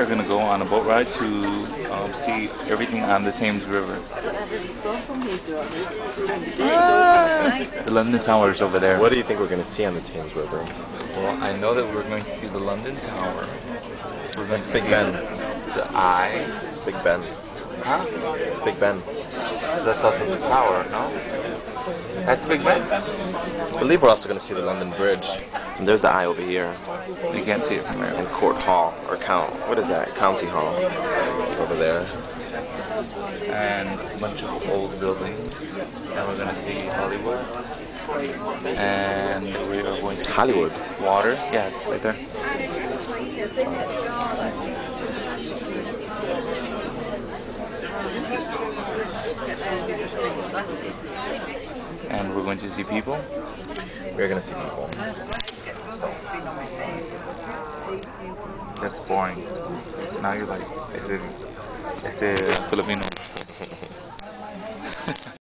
are going to go on a boat ride to see everything on the Thames River. The London Tower is over there. What do you think we're going to see on the Thames River? Well, I know that we're going to see the London Tower. We're going to Big see Ben. the Eye. It's Big Ben. Huh? It's Big Ben. That's also the tower, no? That's Big Ben? I believe we're also going to see the London Bridge. And there's the Eye over here. You can't see it from there. And Court Hall, or what is that? County Hall. It's over there. And a bunch of old buildings. And we're going to see Hollywood. And we are going to Hollywood? see water. Yeah, it's right there. And we're going to see people. We're going to see people. That's boring. Now you're like, ese Filipino.